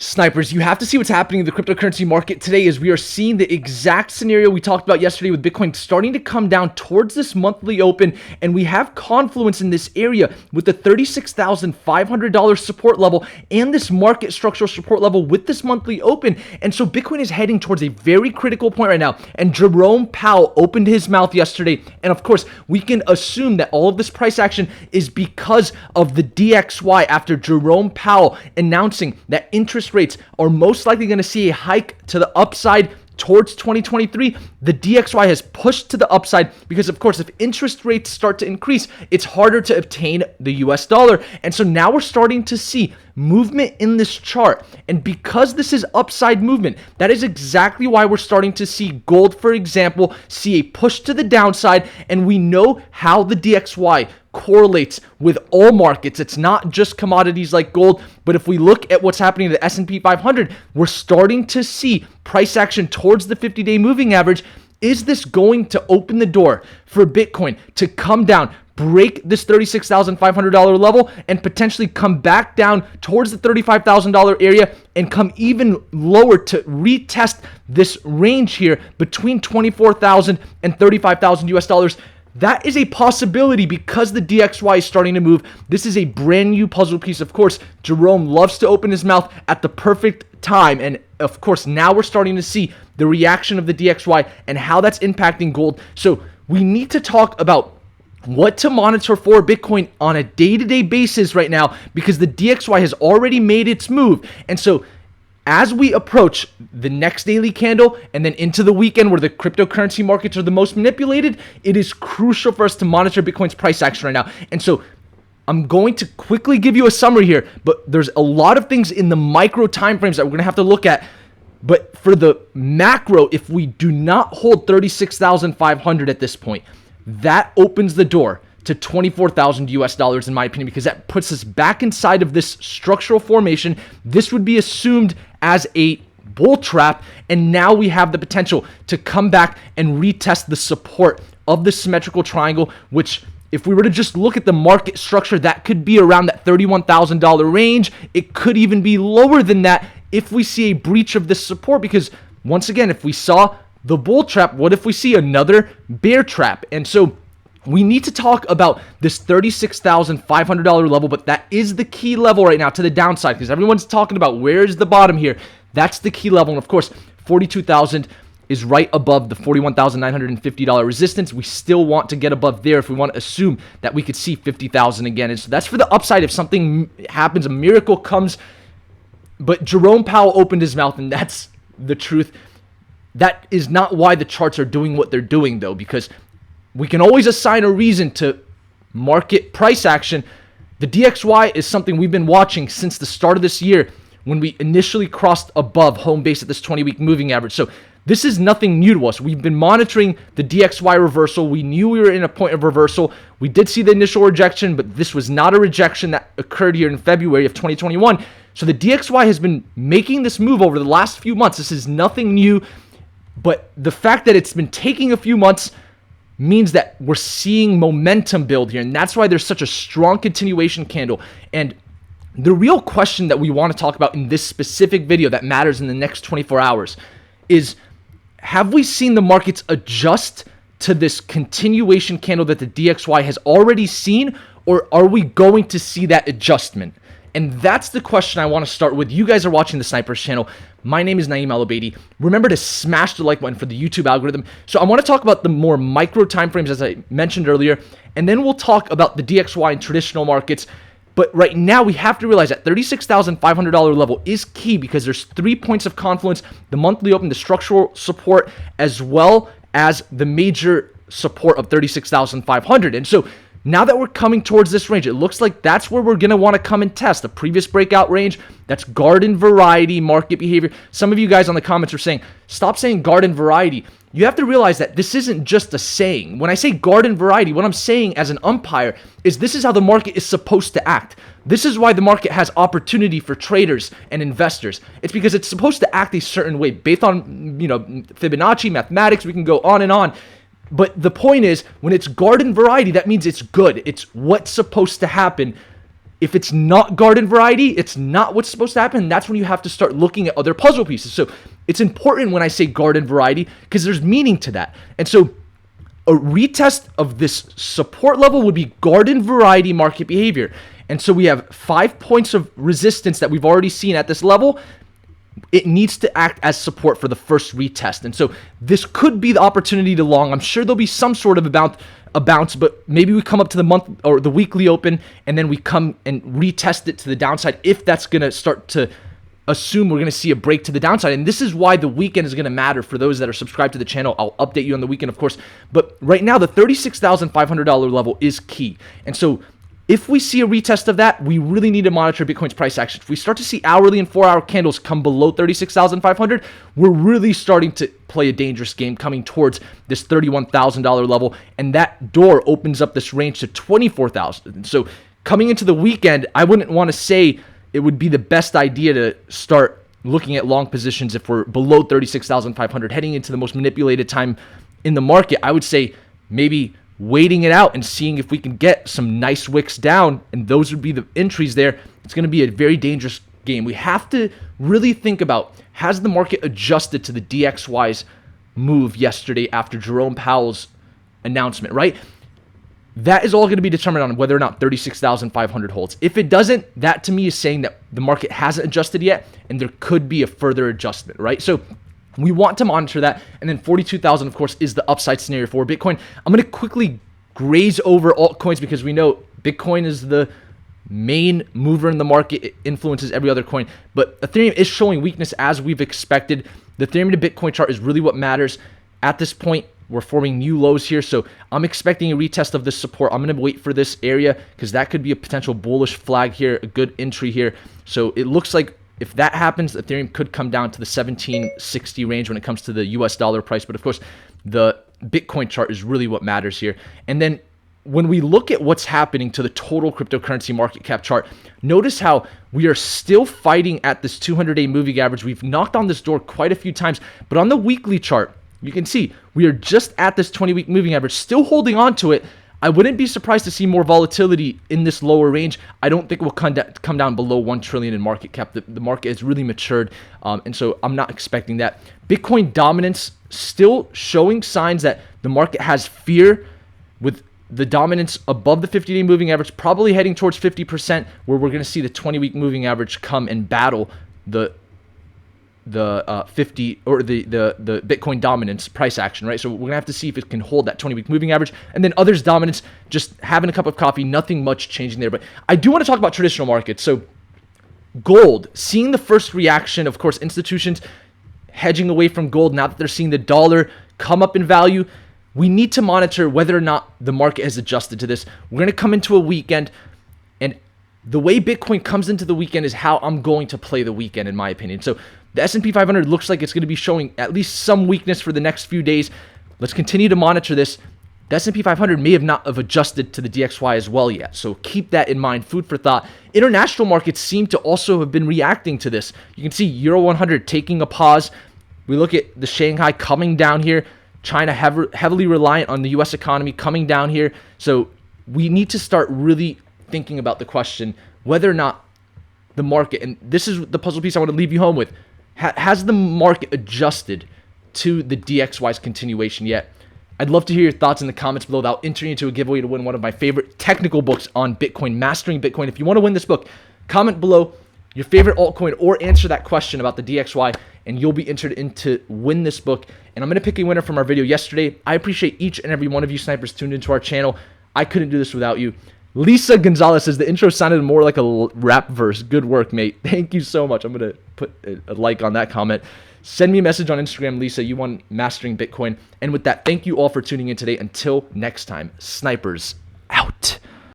Snipers, you have to see what's happening in the cryptocurrency market today as we are seeing the exact scenario we talked about yesterday with Bitcoin starting to come down towards this monthly open, and we have confluence in this area with the $36,500 support level and this market structural support level with this monthly open. And so Bitcoin is heading towards a very critical point right now, and Jerome Powell opened his mouth yesterday, and of course we can assume that all of this price action is because of the DXY after Jerome Powell announcing that interest rates are most likely going to see a hike to the upside towards 2023. The DXY has pushed to the upside because, of course, if interest rates start to increase, it's harder to obtain the US dollar. And so now we're starting to see movement in this chart. And because this is upside movement, that is exactly why we're starting to see gold, for example, see a push to the downside. And we know how the DXY correlates with all markets. It's not just commodities like gold, but if we look at what's happening to the S&P 500, we're starting to see price action towards the 50-day moving average. Is this going to open the door for Bitcoin to come down, break this $36,500 level, and potentially come back down towards the $35,000 area and come even lower to retest this range here between 24,000 and 35,000 US dollars? That is a possibility because the DXY is starting to move. This is a brand new puzzle piece. Of course, Jerome loves to open his mouth at the perfect time. And of course, now we're starting to see the reaction of the DXY and how that's impacting gold. So we need to talk about what to monitor for Bitcoin on a day-to-day basis right now because the DXY has already made its move. And so as we approach the next daily candle and then into the weekend where the cryptocurrency markets are the most manipulated, it is crucial for us to monitor Bitcoin's price action right now. And so I'm going to quickly give you a summary here, but there's a lot of things in the micro time frames that we're going to have to look at. But for the macro, if we do not hold 36,500 at this point, that opens the door to 24,000 US dollars in my opinion, because that puts us back inside of this structural formation. This would be assumed as a bull trap, and now we have the potential to come back and retest the support of the symmetrical triangle, which if we were to just look at the market structure, that could be around that $31,000 range. It could even be lower than that if we see a breach of this support, because once again, if we saw the bull trap, what if we see another bear trap? And so we need to talk about this $36,500 level, but that is the key level right now to the downside because everyone's talking about where's the bottom here. That's the key level. And of course, 42,000 is right above the $41,950 resistance. We still want to get above there if we want to assume that we could see 50,000 again. And so that's for the upside if something happens, a miracle comes. But Jerome Powell opened his mouth, and that's the truth. That is not why the charts are doing what they're doing, though, because we can always assign a reason to market price action. The DXY is something we've been watching since the start of this year when we initially crossed above home base at this 20-week moving average. So this is nothing new to us. We've been monitoring the DXY reversal. We knew we were in a point of reversal. We did see the initial rejection, but this was not a rejection that occurred here in February of 2021. So the DXY has been making this move over the last few months. This is nothing new, but the fact that it's been taking a few months means that we're seeing momentum build here, and that's why there's such a strong continuation candle. And the real question that we want to talk about in this specific video that matters in the next 24 hours is, have we seen the markets adjust to this continuation candle that the DXY has already seen, or are we going to see that adjustment? And that's the question I want to start with. You guys are watching the Snipers channel. My name is Naeem Al-Obeidi. Remember to smash the like button for the YouTube algorithm. So I want to talk about the more micro timeframes as I mentioned earlier, and then we'll talk about the DXY in traditional markets. But right now we have to realize that $36,500 level is key because there's 3 points of confluence: the monthly open, the structural support, as well as the major support of 36,500. And so now that we're coming towards this range, it looks like that's where we're going to want to come and test the previous breakout range. That's garden variety market behavior. Some of you guys on the comments are saying, stop saying garden variety. You have to realize that this isn't just a saying. When I say garden variety, what I'm saying as an umpire is this is how the market is supposed to act. This is why the market has opportunity for traders and investors. It's because it's supposed to act a certain way based on, Fibonacci, mathematics. We can go on and on. But the point is, when it's garden variety, that means it's good. It's what's supposed to happen If it's not garden variety, it's not what's supposed to happen. That's when you have to start looking at other puzzle pieces. So it's important when I say garden variety because there's meaning to that. And so a retest of this support level would be garden variety market behavior. And so we have 5 points of resistance that we've already seen at this level. It needs to act as support for the first retest. And so this could be the opportunity to long. I'm sure there'll be some sort of a bounce, but maybe we come up to the month or the weekly open and then we come and retest it to the downside if that's going to start to assume we're going to see a break to the downside. And this is why the weekend is going to matter for those that are subscribed to the channel. I'll update you on the weekend, of course. But right now, the $36,500 level is key. And so if we see a retest of that, we really need to monitor Bitcoin's price action. If we start to see hourly and 4-hour candles come below 36,500, we're really starting to play a dangerous game coming towards this $31,000 level. And that door opens up this range to 24,000. So coming into the weekend, I wouldn't want to say it would be the best idea to start looking at long positions if we're below 36,500 heading into the most manipulated time in the market. I would say maybe waiting it out and seeing if we can get some nice wicks down, and those would be the entries there. It's going to be a very dangerous game. We have to really think about, has the market adjusted to the DXY's move yesterday after Jerome Powell's announcement, right? That is all going to be determined on whether or not 36,500 holds. If it doesn't, that to me is saying that the market hasn't adjusted yet and there could be a further adjustment, right? So we want to monitor that. And then 42,000, of course, is the upside scenario for Bitcoin. I'm going to quickly graze over altcoins because we know Bitcoin is the main mover in the market. It influences every other coin. But Ethereum is showing weakness as we've expected. The Ethereum to Bitcoin chart is really what matters. At this point, we're forming new lows here. So I'm expecting a retest of this support. I'm going to wait for this area because that could be a potential bullish flag here, a good entry here. So it looks like if that happens, Ethereum could come down to the 1760 range when it comes to the US dollar price. But of course, the Bitcoin chart is really what matters here. And then when we look at what's happening to the total cryptocurrency market cap chart, notice how we are still fighting at this 200-day moving average. We've knocked on this door quite a few times, but on the weekly chart, you can see we are just at this 20-week moving average, still holding on to it. I wouldn't be surprised to see more volatility in this lower range. I don't think it will come down below 1 trillion in market cap. The market has really matured, and so I'm not expecting that. Bitcoin dominance still showing signs that the market has fear, with the dominance above the 50-day moving average, probably heading towards 50%, where we're going to see the 20-week moving average come and battle the 50 or the Bitcoin dominance price action, right? So we're gonna have to see if it can hold that 20-week moving average, and then others dominance, just having a cup of coffee, nothing much changing there. But I do want to talk about traditional markets. So gold, seeing the first reaction, of course, institutions hedging away from gold now that they're seeing the dollar come up in value. We need to monitor whether or not the market has adjusted to this. We're gonna come into a weekend, and the way Bitcoin comes into the weekend is how I'm going to play the weekend, in my opinion. So the S&P 500 looks like it's going to be showing at least some weakness for the next few days. Let's continue to monitor this. The S&P 500 may not have adjusted to the DXY as well yet, so keep that in mind. Food for thought. International markets seem to also have been reacting to this. You can see Euro 100 taking a pause. We look at the Shanghai coming down here. China heavily reliant on the U.S. economy coming down here. So we need to start really thinking about the question whether or not the market, and this is the puzzle piece I want to leave you home with, has the market adjusted to the DXY's continuation yet? I'd love to hear your thoughts in the comments below. That'll enter you into a giveaway to win one of my favorite technical books on Bitcoin, Mastering Bitcoin. If you want to win this book, comment below your favorite altcoin or answer that question about the DXY, and you'll be entered in to win this book. And I'm going to pick a winner from our video yesterday. I appreciate each and every one of you snipers tuned into our channel. I couldn't do this without you. Lisa Gonzalez says the intro sounded more like a rap verse. Good work, mate. Thank you so much. I'm going to put a like on that comment. Send me a message on Instagram, Lisa. You won Mastering Bitcoin. And with that, thank you all for tuning in today. Until next time, snipers out.